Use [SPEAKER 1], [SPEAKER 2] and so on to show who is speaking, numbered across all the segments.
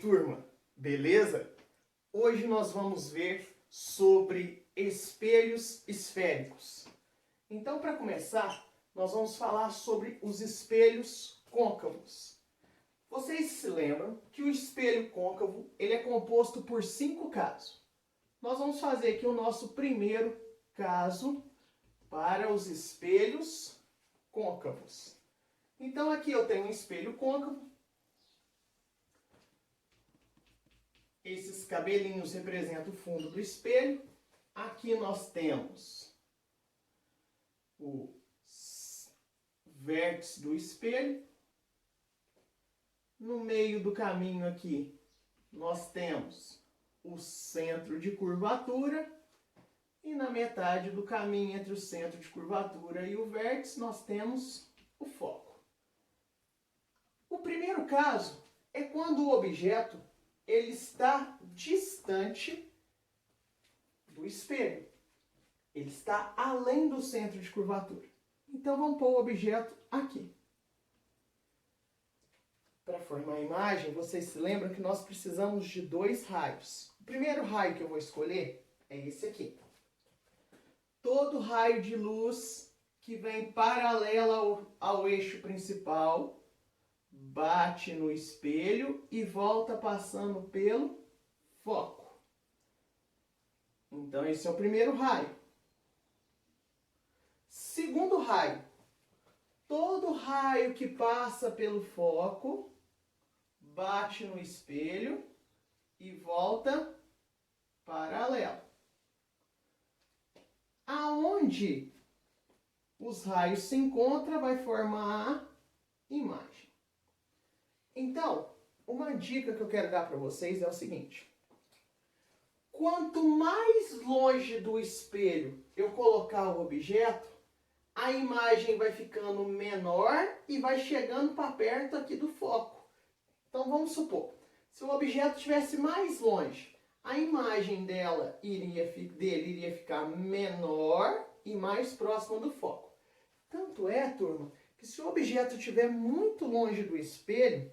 [SPEAKER 1] turma, beleza? Hoje nós vamos ver sobre espelhos esféricos. Então, para começar, nós vamos falar sobre os espelhos côncavos. Vocês se lembram que o espelho côncavo ele é composto por 5 casos. Nós vamos fazer aqui o nosso primeiro caso para os espelhos côncavos. Então, aqui eu tenho um espelho côncavo. Esses cabelinhos representam o fundo do espelho. Aqui nós temos o vértice do espelho. No meio do caminho aqui, nós temos o centro de curvatura. E na metade do caminho entre o centro de curvatura e o vértice, nós temos o foco. O primeiro caso é quando o objeto ele está distante do espelho. Ele está além do centro de curvatura. Então, vamos pôr o objeto aqui. Para formar a imagem, vocês se lembram que nós precisamos de 2 raios. O primeiro raio que eu vou escolher é esse aqui. Todo raio de luz que vem paralelo ao eixo principal bate no espelho e volta passando pelo foco. Então, esse é o primeiro raio. Segundo raio. Todo raio que passa pelo foco bate no espelho e volta paralelo. Aonde os raios se encontram vai formar a imagem. Então, uma dica que eu quero dar para vocês é o seguinte. Quanto mais longe do espelho eu colocar o objeto, a imagem vai ficando menor e vai chegando para perto aqui do foco. Então, vamos supor, se o objeto estivesse mais longe, a imagem dele iria ficar menor e mais próxima do foco. Tanto é, turma, que se o objeto estiver muito longe do espelho,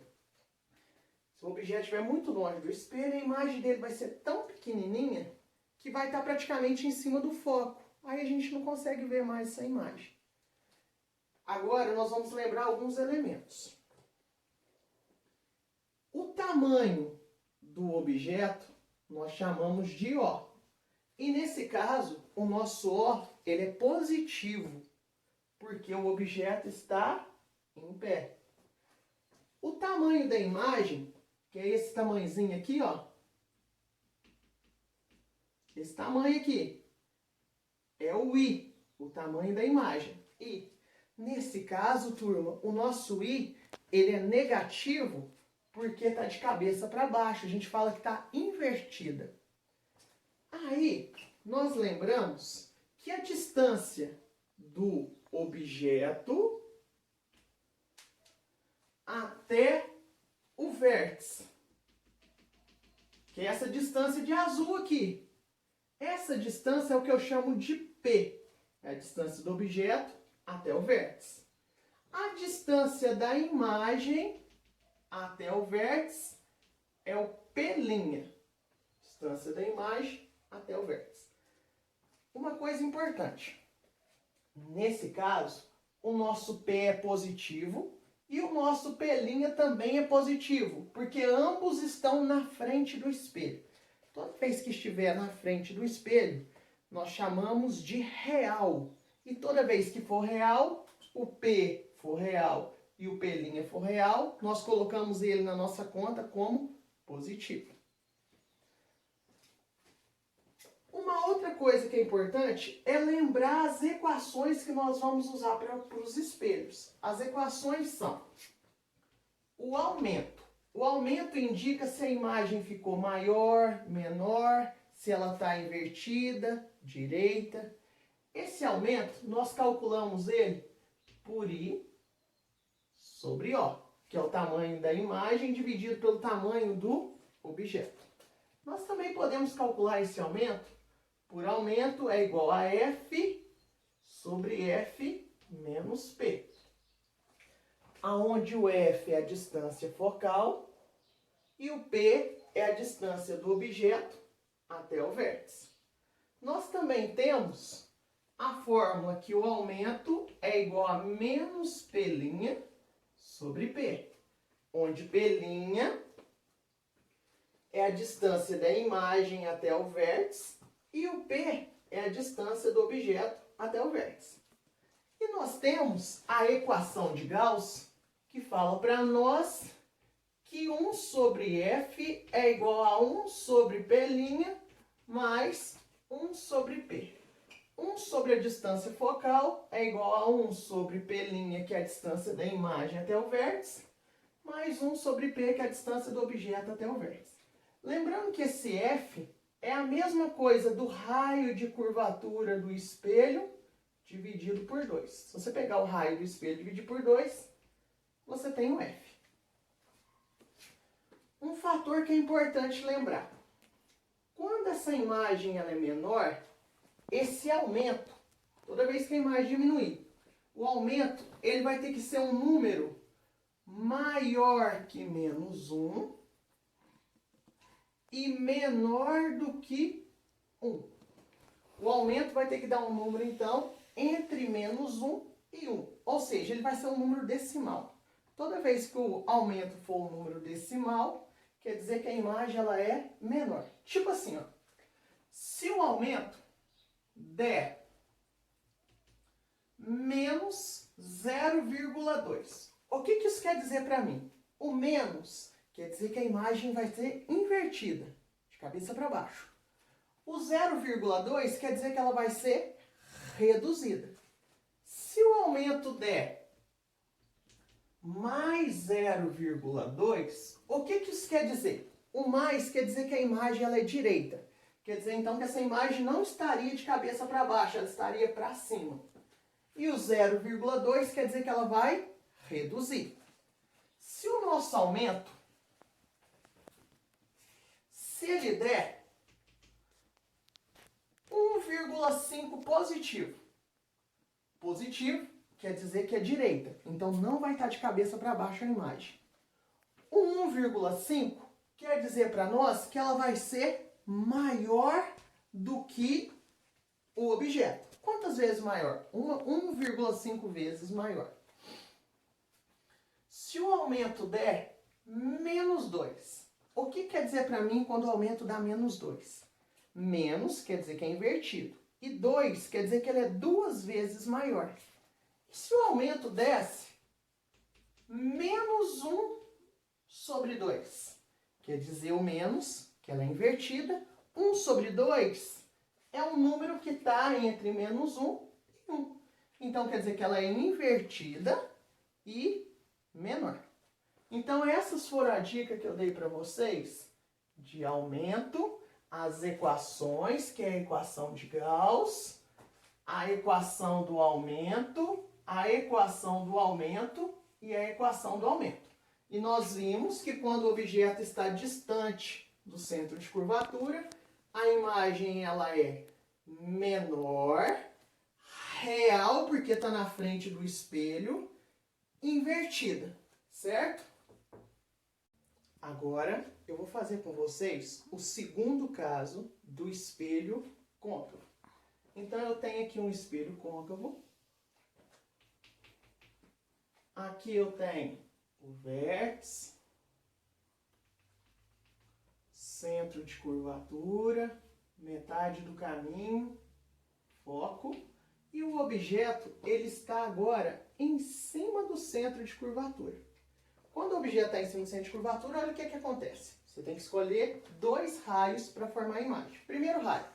[SPEAKER 1] a imagem dele vai ser tão pequenininha que vai estar praticamente em cima do foco. Aí a gente não consegue ver mais essa imagem. Agora nós vamos lembrar alguns elementos. O tamanho do objeto nós chamamos de O. E nesse caso, o nosso O ele é positivo, porque o objeto está em pé. O tamanho da imagem, que é esse tamanhozinho aqui, ó. Esse tamanho aqui é o I, o tamanho da imagem. I. Nesse caso, turma, o nosso I ele é negativo porque está de cabeça para baixo. A gente fala que está invertida. Aí, nós lembramos que a distância do objeto até o vértice, que é essa distância de azul aqui. Essa distância é o que eu chamo de P. É a distância do objeto até o vértice. A distância da imagem até o vértice é o P'. Distância da imagem até o vértice. Uma coisa importante. Nesse caso, o nosso P é positivo e o nosso P' também é positivo, porque ambos estão na frente do espelho. Toda vez que estiver na frente do espelho, nós chamamos de real. E toda vez que for real, o P for real e o P' for real, nós colocamos ele na nossa conta como positivo. Uma outra coisa que é importante é lembrar as equações que nós vamos usar para os espelhos. As equações são o aumento. O aumento indica se a imagem ficou maior, menor, se ela está invertida, direita. Esse aumento, nós calculamos ele por I sobre O, que é o tamanho da imagem dividido pelo tamanho do objeto. Nós também podemos calcular esse aumento por aumento é igual a F sobre F menos P. Aonde o F é a distância focal E o P é a distância do objeto até o vértice. Nós também temos a fórmula que o aumento é igual a menos P' sobre P, onde P' é a distância da imagem até o vértice e o P é a distância do objeto até o vértice. E nós temos a equação de Gauss, que fala para nós que 1 sobre F é igual a 1 sobre P' mais 1 sobre P. 1 sobre a distância focal é igual a 1 sobre P', que é a distância da imagem até o vértice, mais 1 sobre P, que é a distância do objeto até o vértice. Lembrando que esse F é a mesma coisa do raio de curvatura do espelho dividido por 2. Se você pegar o raio do espelho e dividir por 2, você tem o F. Um fator que é importante lembrar. Quando essa imagem ela é menor, esse aumento, toda vez que a imagem diminuir, o aumento ele vai ter que ser um número maior que menos 1 e menor do que 1. O aumento vai ter que dar um número, então, entre menos 1 e 1. Ou seja, ele vai ser um número decimal. Toda vez que o aumento for um número decimal, quer dizer que a imagem ela é menor. Tipo assim, ó, se o aumento der menos 0,2, o que isso quer dizer para mim? O menos quer dizer que a imagem vai ser invertida, de cabeça para baixo. O 0,2 quer dizer que ela vai ser reduzida. Se o aumento der mais 0,2, o que isso quer dizer? O mais quer dizer que a imagem ela é direita. Quer dizer, então, que essa imagem não estaria de cabeça para baixo, ela estaria para cima. E o 0,2 quer dizer que ela vai reduzir. Se o nosso aumento, se ele der 1,5 positivo, positivo quer dizer que é direita, então não vai estar de cabeça para baixo a imagem. O 1,5 quer dizer para nós que ela vai ser maior do que o objeto. Quantas vezes maior? 1,5 vezes maior. Se o aumento der menos 2, o que quer dizer para mim quando o aumento dá menos 2? Menos quer dizer que é invertido. E 2 quer dizer que ele é 2 vezes maior. E se o aumento desse menos 1 sobre 2? Quer dizer o menos, que ela é invertida. 1 sobre 2 é um número que está entre menos 1 e 1. Então, quer dizer que ela é invertida e menor. Então, essas foram a dica que eu dei para vocês de aumento, as equações, que é a equação de Gauss, a equação do aumento, a equação do aumento e a equação do aumento. E nós vimos que quando o objeto está distante do centro de curvatura, a imagem ela é menor, real porque está na frente do espelho, invertida, certo? Agora eu vou fazer com vocês o segundo caso do espelho côncavo. Então eu tenho aqui um espelho côncavo. Aqui eu tenho o vértice, centro de curvatura, metade do caminho, foco. E o objeto ele está agora em cima do centro de curvatura. Quando o objeto está em cima do centro de curvatura, olha o que acontece. Você tem que escolher 2 raios para formar a imagem. Primeiro raio.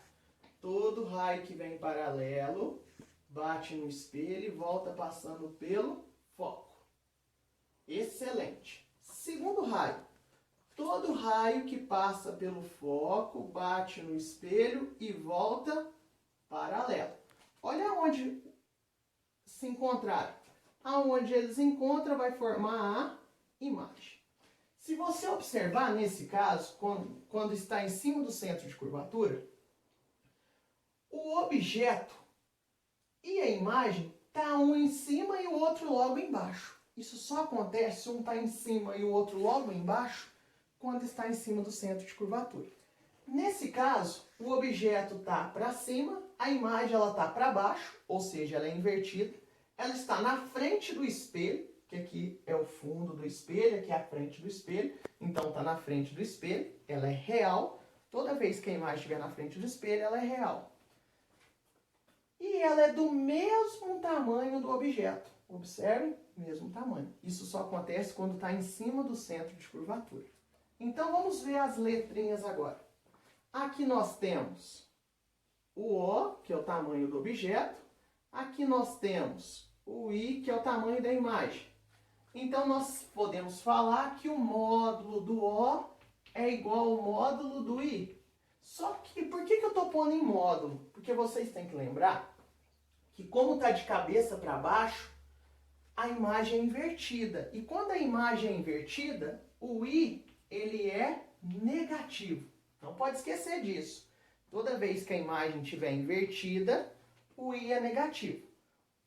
[SPEAKER 1] Todo raio que vem paralelo bate no espelho e volta passando pelo foco. Excelente. Segundo raio. Todo raio que passa pelo foco bate no espelho e volta paralelo. Olha onde se encontraram. Aonde eles encontram vai formar a imagem. Se você observar nesse caso, quando está em cima do centro de curvatura, o objeto e a imagem tá um em cima e o outro logo embaixo. Isso só acontece se um está em cima e o outro logo embaixo quando está em cima do centro de curvatura. Nesse caso, o objeto está para cima, a imagem está para baixo, ou seja, ela é invertida. Ela está na frente do espelho, que aqui é o fundo do espelho, aqui é a frente do espelho. Então, está na frente do espelho, ela é real. Toda vez que a imagem estiver na frente do espelho, ela é real. E ela é do mesmo tamanho do objeto. Observe, mesmo tamanho. Isso só acontece quando está em cima do centro de curvatura. Então, vamos ver as letrinhas agora. Aqui nós temos o O, que é o tamanho do objeto. Aqui nós temos o I, que é o tamanho da imagem. Então, nós podemos falar que o módulo do O é igual ao módulo do I. Só que, por que eu estou pondo em módulo? Porque vocês têm que lembrar que, como está de cabeça para baixo, a imagem é invertida. E quando a imagem é invertida, o I, ele é negativo. Não pode esquecer disso. Toda vez que a imagem estiver invertida, o I é negativo.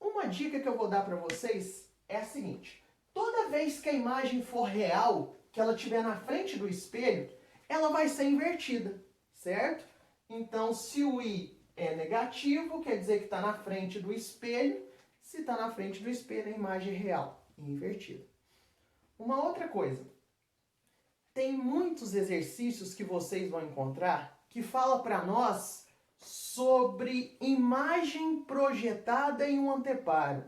[SPEAKER 1] Uma dica que eu vou dar para vocês é a seguinte. Toda vez que a imagem for real, que ela estiver na frente do espelho, ela vai ser invertida, certo? Então, se o I é negativo, quer dizer que está na frente do espelho. Se está na frente do espelho, a imagem é real e invertida. Uma outra coisa. Tem muitos exercícios que vocês vão encontrar que fala para nós sobre imagem projetada em um anteparo.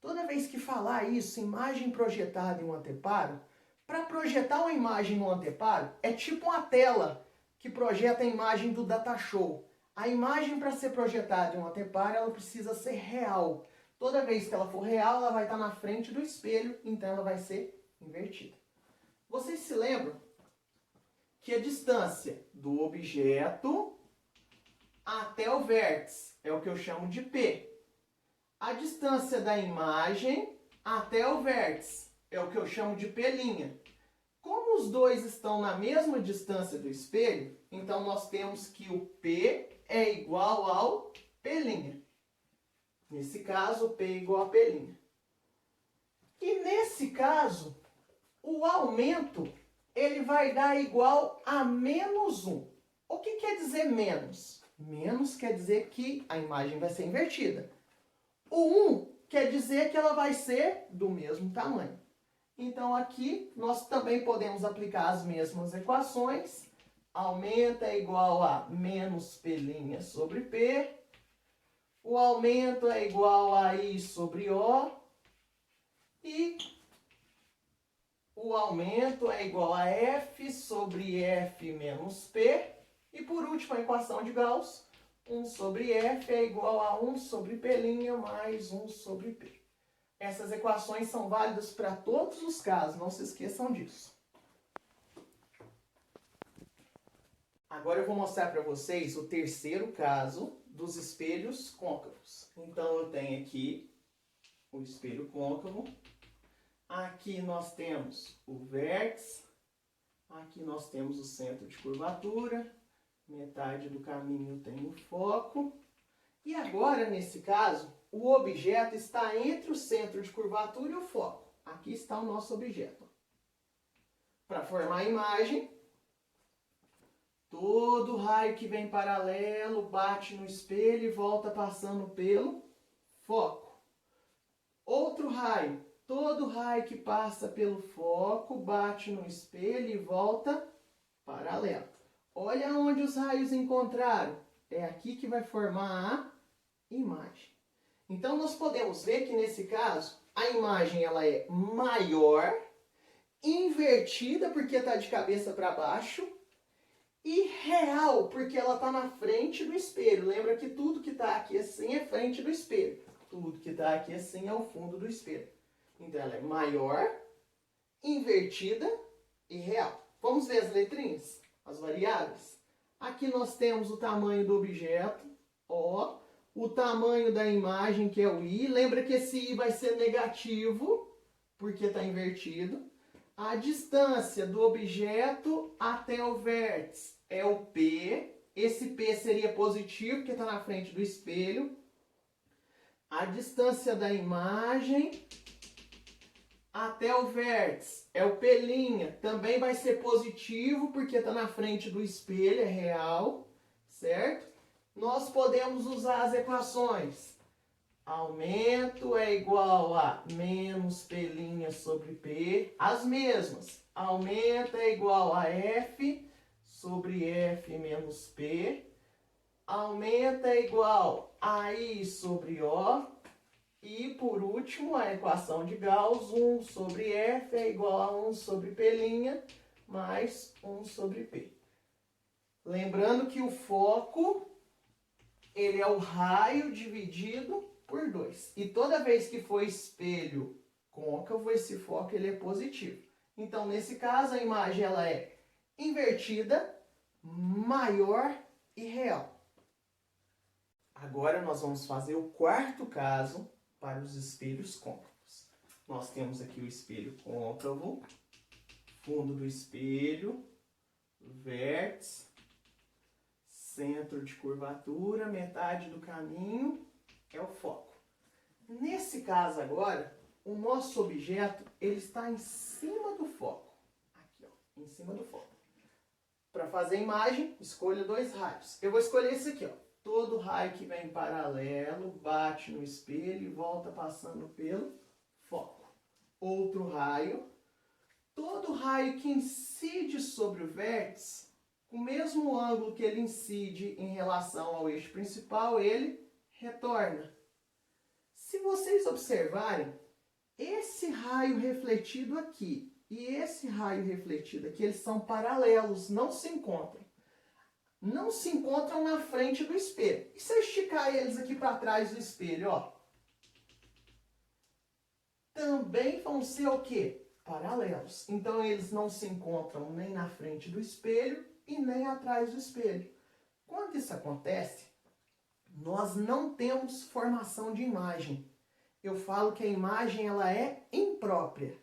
[SPEAKER 1] Toda vez que falar isso, imagem projetada em um anteparo, para projetar uma imagem no anteparo, é tipo uma tela que projeta a imagem do datashow. A imagem, para ser projetada em um anteparo, ela precisa ser real. Toda vez que ela for real, ela vai estar na frente do espelho, então ela vai ser invertida. Vocês se lembram que a distância do objeto até o vértice é o que eu chamo de P. A distância da imagem até o vértice é o que eu chamo de P'. Como os dois estão na mesma distância do espelho, então nós temos que o P é igual ao P'. Nesse caso, o P é igual a P'. E nesse caso, o aumento ele vai dar igual a menos 1. O que quer dizer menos? Menos quer dizer que a imagem vai ser invertida. O 1 quer dizer que ela vai ser do mesmo tamanho. Então, aqui, nós também podemos aplicar as mesmas equações. Aumento é igual a menos P' sobre P. O aumento é igual a I sobre O. E o aumento é igual a F sobre F menos P. E por último, a equação de Gauss. 1 sobre F é igual a 1 sobre P' mais 1 sobre P. Essas equações são válidas para todos os casos, não se esqueçam disso. Agora eu vou mostrar para vocês o terceiro caso dos espelhos côncavos. Então eu tenho aqui o espelho côncavo. Aqui nós temos o vértice. Aqui nós temos o centro de curvatura. Metade do caminho tem o foco. E agora, nesse caso, o objeto está entre o centro de curvatura e o foco. Aqui está o nosso objeto. Para formar a imagem, todo raio que vem paralelo bate no espelho e volta passando pelo foco. Outro raio, todo raio que passa pelo foco bate no espelho e volta paralelo. Olha onde os raios encontraram. É aqui que vai formar a imagem. Então, nós podemos ver que, nesse caso, a imagem ela é maior, invertida, porque está de cabeça para baixo, e real, porque ela está na frente do espelho. Lembra que tudo que está aqui assim é frente do espelho. Tudo que está aqui assim é o fundo do espelho. Então, ela é maior, invertida e real. Vamos ver as letrinhas? As variáveis. Aqui nós temos o tamanho do objeto, O, o tamanho da imagem, que é o I. Lembra que esse I vai ser negativo, porque está invertido. A distância do objeto até o vértice é o P. Esse P seria positivo, porque está na frente do espelho. A distância da imagem até o vértice, é o P', também vai ser positivo, porque está na frente do espelho, é real, certo? Nós podemos usar as equações. Aumento é igual a menos P' sobre P, as mesmas. Aumento é igual a F sobre F menos P. Aumento é igual a I sobre O. E, por último, a equação de Gauss, 1 sobre F é igual a 1 sobre P' mais 1 sobre P. Lembrando que o foco, ele é o raio dividido por 2. E toda vez que for espelho côncavo, esse foco ele é positivo. Então, nesse caso, a imagem ela é invertida, maior e real. Agora, nós vamos fazer o quarto caso para os espelhos côncavos. Nós temos aqui o espelho côncavo, fundo do espelho, vértice, centro de curvatura, metade do caminho é o foco. Nesse caso agora, o nosso objeto ele está em cima do foco. Aqui, ó, em cima do foco. Para fazer a imagem, escolha 2 raios. Eu vou escolher esse aqui, ó. Todo raio que vem em paralelo, bate no espelho e volta passando pelo foco. Outro raio. Todo raio que incide sobre o vértice, com o mesmo ângulo que ele incide em relação ao eixo principal, ele retorna. Se vocês observarem, esse raio refletido aqui e esse raio refletido aqui, eles são paralelos, não se encontram. Não se encontram na frente do espelho. E se eu esticar eles aqui para trás do espelho, ó? Também vão ser o quê? Paralelos. Então, eles não se encontram nem na frente do espelho e nem atrás do espelho. Quando isso acontece, nós não temos formação de imagem. Eu falo que a imagem ela é imprópria.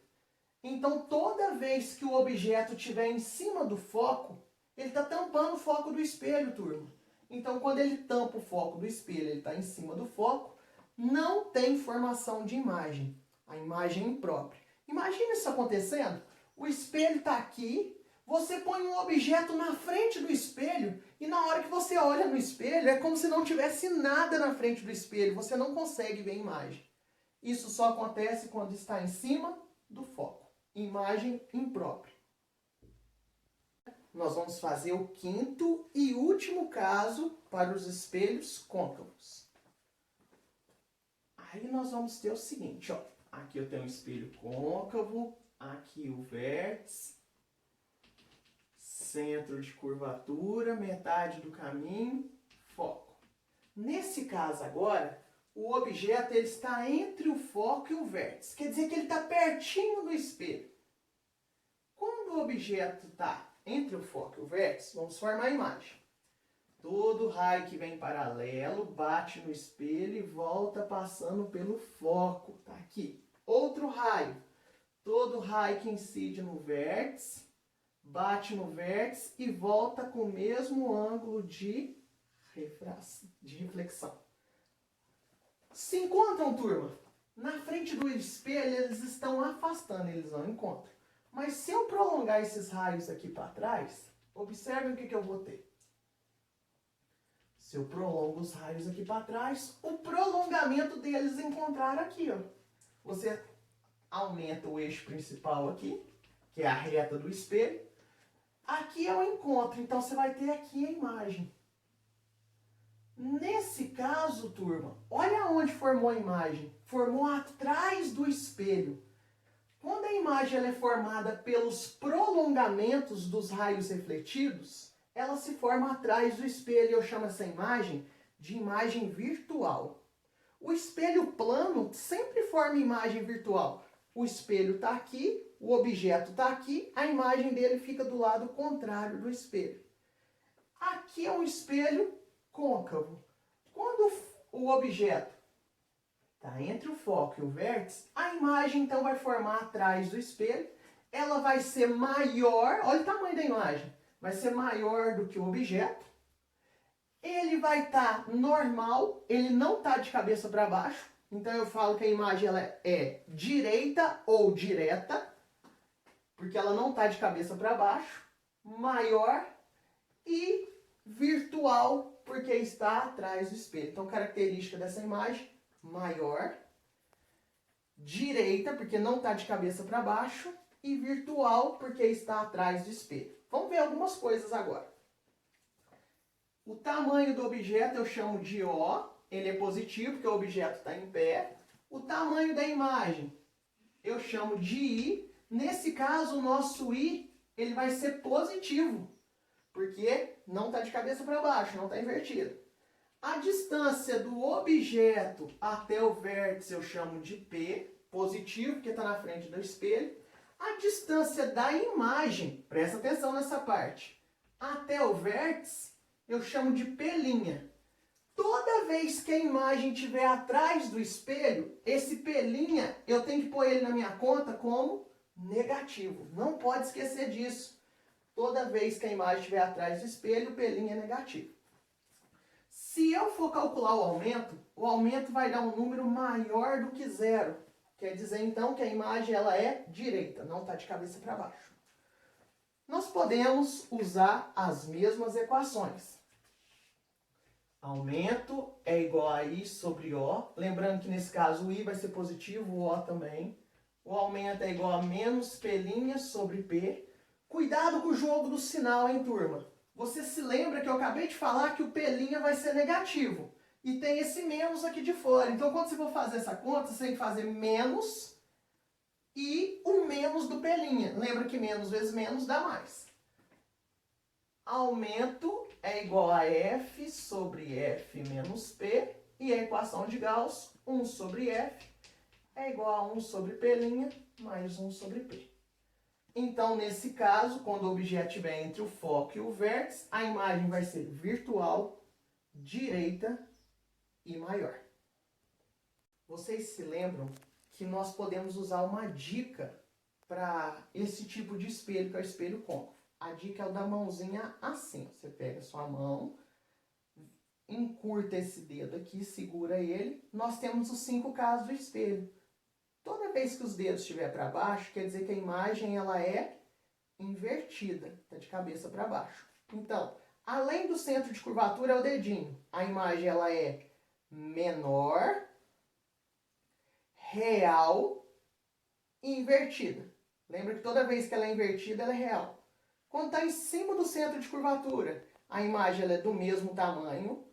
[SPEAKER 1] Então, toda vez que o objeto estiver em cima do foco, ele está tampando o foco do espelho, turma. Então, quando ele tampa o foco do espelho, ele está em cima do foco, não tem formação de imagem. A imagem é imprópria. Imagina isso acontecendo. O espelho está aqui, você põe um objeto na frente do espelho e na hora que você olha no espelho, é como se não tivesse nada na frente do espelho. Você não consegue ver a imagem. Isso só acontece quando está em cima do foco. Imagem imprópria. Nós vamos fazer o quinto e último caso para os espelhos côncavos. Aí nós vamos ter o seguinte, ó. Aqui eu tenho um espelho côncavo, aqui o vértice, centro de curvatura, metade do caminho, foco. Nesse caso agora, o objeto ele está entre o foco e o vértice. Quer dizer que ele está pertinho do espelho. Quando o objeto está entre o foco e o vértice, vamos formar a imagem. Todo raio que vem paralelo bate no espelho e volta passando pelo foco. Tá aqui. Outro raio. Todo raio que incide no vértice, bate no vértice e volta com o mesmo ângulo de reflexão. Se encontram, turma? Na frente do espelho eles estão afastando, eles não encontram. Mas se eu prolongar esses raios aqui para trás, observe o que eu vou ter. Se eu prolongo os raios aqui para trás, o prolongamento deles encontraram aqui, ó. Você aumenta o eixo principal aqui, que é a reta do espelho. Aqui é o encontro, então você vai ter aqui a imagem. Nesse caso, turma, olha onde formou a imagem. Formou atrás do espelho. Quando a imagem ela é formada pelos prolongamentos dos raios refletidos, ela se forma atrás do espelho. Eu chamo essa imagem de imagem virtual. O espelho plano sempre forma imagem virtual. O espelho está aqui, o objeto está aqui, a imagem dele fica do lado contrário do espelho. Aqui é um espelho côncavo. Quando o objeto está entre o foco e o vértice, a imagem então vai formar atrás do espelho. Ela vai ser maior, olha o tamanho da imagem, vai ser maior do que o objeto. Ele vai estar normal, ele não está de cabeça para baixo, Então eu falo que a imagem ela é direita ou direta, porque ela não está de cabeça para baixo, maior e virtual, porque está atrás do espelho. Então, característica dessa imagem, maior, direita, porque não está de cabeça para baixo, e virtual, porque está atrás do espelho. Vamos ver algumas coisas agora. O tamanho do objeto eu chamo de O, ele é positivo, porque o objeto está em pé. O tamanho da imagem eu chamo de I. Nesse caso, o nosso I ele vai ser positivo, porque não está de cabeça para baixo, não está invertido. A distância do objeto até o vértice eu chamo de P, positivo, porque está na frente do espelho. A distância da imagem, presta atenção nessa parte, até o vértice eu chamo de P'. Toda vez que a imagem estiver atrás do espelho, esse P' eu tenho que pôr ele na minha conta como negativo. Não pode esquecer disso. Toda vez que a imagem estiver atrás do espelho, o P' é negativo. Se eu for calcular o aumento vai dar um número maior do que zero. Quer dizer, então, que a imagem ela é direita, não está de cabeça para baixo. Nós podemos usar as mesmas equações. Aumento é igual a I sobre O. Lembrando que nesse caso o I vai ser positivo, o O também. O aumento é igual a menos P' sobre P. Cuidado com o jogo do sinal, hein, turma? Você se lembra que eu acabei de falar que o P' vai ser negativo. E tem esse menos aqui de fora. Então, quando você for fazer essa conta, você tem que fazer menos e o menos do P'. Lembra que menos vezes menos dá mais. Aumento é igual a F sobre F menos P. E a equação de Gauss, 1 sobre F, é igual a 1 sobre P' mais 1 sobre P. Então, nesse caso, quando o objeto estiver entre o foco e o vértice, a imagem vai ser virtual, direita e maior. Vocês se lembram que nós podemos usar uma dica para esse tipo de espelho, que é o espelho côncavo. A dica é o da mãozinha assim. Você pega a sua mão, encurta esse dedo aqui, segura ele. Nós temos os 5 casos do espelho. Toda vez que os dedos estiver para baixo, quer dizer que a imagem ela é invertida, está de cabeça para baixo. Então, além do centro de curvatura é o dedinho. A imagem ela é menor, real e invertida. Lembra que toda vez que ela é invertida, ela é real. Quando está em cima do centro de curvatura, a imagem ela é do mesmo tamanho,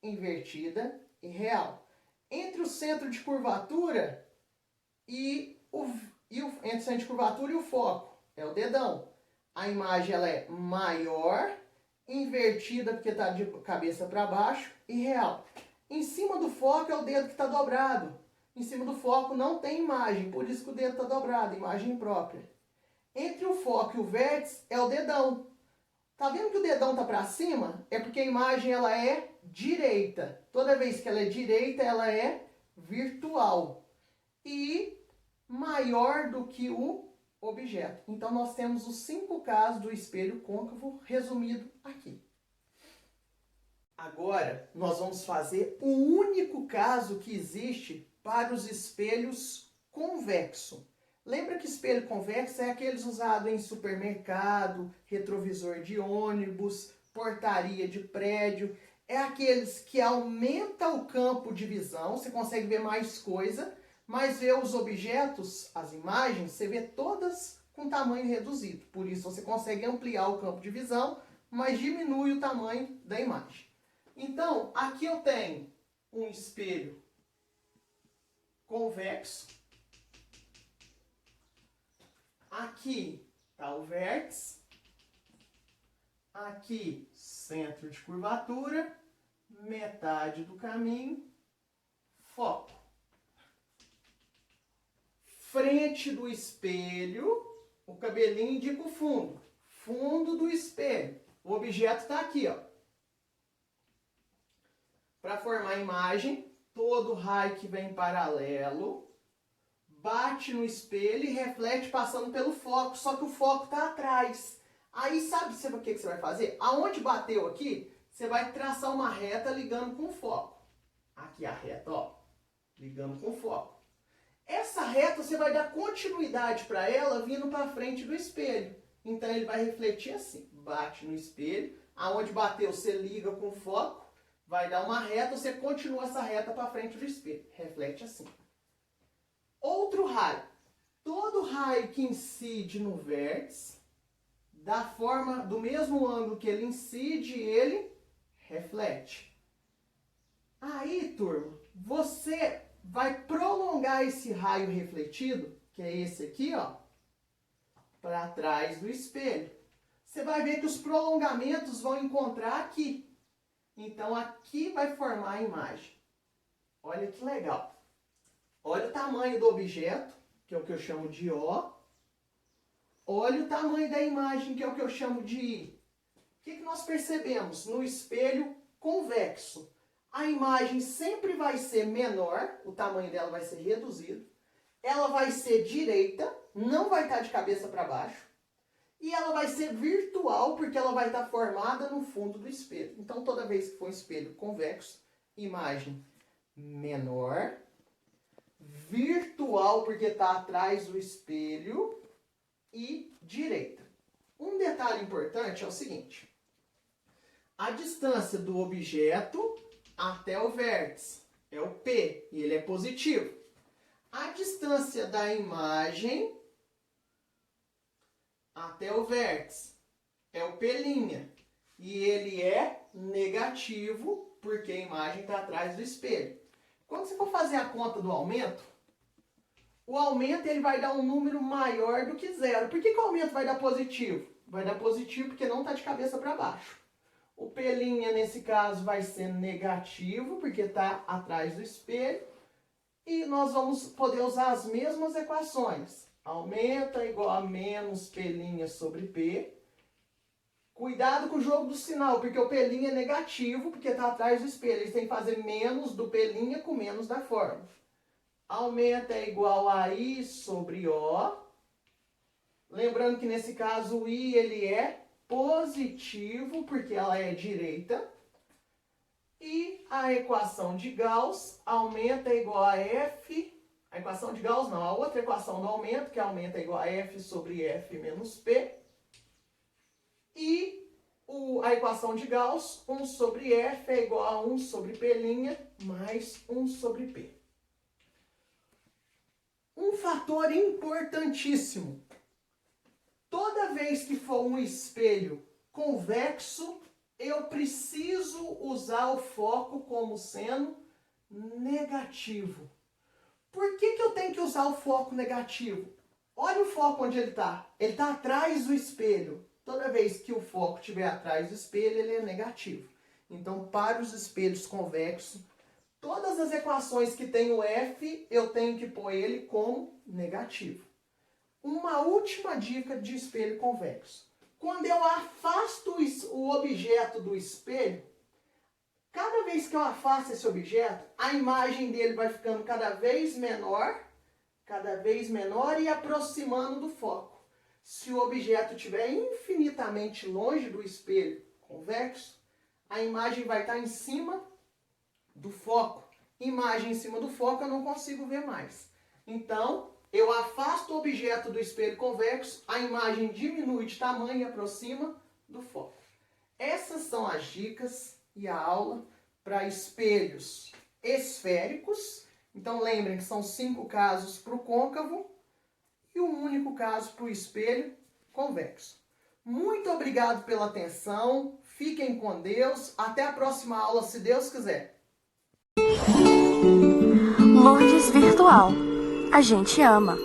[SPEAKER 1] invertida e real. Entre o centro de curvatura entre o centro de curvatura e o foco, é o dedão. A imagem ela é maior, invertida porque está de cabeça para baixo e real. Em cima do foco é o dedo que está dobrado. Em cima do foco não tem imagem, por isso que o dedo está dobrado, imagem imprópria. Entre o foco e o vértice é o dedão. Tá vendo que o dedão está para cima? É porque a imagem ela é direita. Toda vez que ela é direita, ela é virtual. E maior do que o objeto. Então, nós temos os 5 casos do espelho côncavo resumido aqui. Agora, nós vamos fazer o único caso que existe para os espelhos convexo. Lembra que espelho convexo é aqueles usados em supermercado, retrovisor de ônibus, portaria de prédio. É aqueles que aumenta o campo de visão, você consegue ver mais coisa, mas vê os objetos, as imagens, você vê todas com tamanho reduzido. Por isso você consegue ampliar o campo de visão, mas diminui o tamanho da imagem. Então, aqui eu tenho um espelho convexo. Aqui está o vértice. Aqui, centro de curvatura. Metade do caminho. Foco. Frente do espelho, o cabelinho indica o fundo. Fundo do espelho. O objeto está aqui, ó. Para formar a imagem, todo raio que vem paralelo bate no espelho e reflete passando pelo foco, só que o foco está atrás. Aí sabe o que você vai fazer? Aonde bateu aqui, você vai traçar uma reta ligando com o foco. Aqui a reta, ó. ligando com foco. Essa reta você vai dar continuidade para ela vindo para frente do espelho. Então ele vai refletir assim, bate no espelho, aonde bateu você liga com foco, vai dar uma reta, você continua essa reta para frente do espelho, reflete assim. Outro raio, todo raio que incide no vértice, da forma, do mesmo ângulo que ele incide, ele reflete. Aí, turma, você vai prolongar esse raio refletido, que é esse aqui, ó, para trás do espelho. Você vai ver que os prolongamentos vão encontrar aqui. Então, aqui vai formar a imagem. Olha que legal. Olha o tamanho do objeto, que é o que eu chamo de O. Olha o tamanho da imagem, que é o que eu chamo de I. O que nós percebemos? No espelho convexo, a imagem sempre vai ser menor, o tamanho dela vai ser reduzido. Ela vai ser direita, não vai estar de cabeça para baixo. E ela vai ser virtual, porque ela vai estar formada no fundo do espelho. Então, toda vez que for um espelho convexo, imagem menor, virtual, porque está atrás do espelho, e direita. Um detalhe importante é o seguinte: a distância do objeto até o vértice é o P, e ele é positivo. A distância da imagem até o vértice é o P', e ele é negativo, porque a imagem está atrás do espelho. Quando você for fazer a conta do aumento, o aumento ele vai dar um número maior do que zero. Por que o aumento vai dar positivo? Vai dar positivo porque não está de cabeça para baixo. O P', nesse caso, vai ser negativo, porque está atrás do espelho. E nós vamos poder usar as mesmas equações. Aumenta igual a menos P' sobre P. Cuidado com o jogo do sinal, porque o P' é negativo, porque está atrás do espelho. Eles têm que fazer menos do P' com menos da fórmula. Aumenta é igual a I sobre O. Lembrando que nesse caso o I ele é positivo, porque ela é direita. E a equação de Gauss, aumenta é igual a F. A equação de Gauss não, a outra equação do aumento, que aumenta é igual a F sobre F menos P. E a equação de Gauss, 1 sobre F é igual a 1 sobre P' mais 1 sobre P. Um fator importantíssimo. Toda vez que for um espelho convexo, eu preciso usar o foco como sendo negativo. Por que eu tenho que usar o foco negativo? Olha o foco onde ele está. Ele está atrás do espelho. Toda vez que o foco estiver atrás do espelho, ele é negativo. Então, para os espelhos convexos, todas as equações que tem o F, eu tenho que pôr ele como negativo. Uma última dica de espelho convexo. Quando eu afasto o objeto do espelho, cada vez que eu afasto esse objeto, a imagem dele vai ficando cada vez menor e aproximando do foco. Se o objeto estiver infinitamente longe do espelho convexo, a imagem vai estar em cima do foco. Imagem em cima do foco eu não consigo ver mais. Então, eu afasto o objeto do espelho convexo, a imagem diminui de tamanho e aproxima do foco. Essas são as dicas e a aula para espelhos esféricos. Então, lembrem que são 5 casos para o côncavo e um único caso para o espelho convexo. Muito obrigado pela atenção. Fiquem com Deus. Até a próxima aula, se Deus quiser.
[SPEAKER 2] Lourdes Virtual. A gente ama.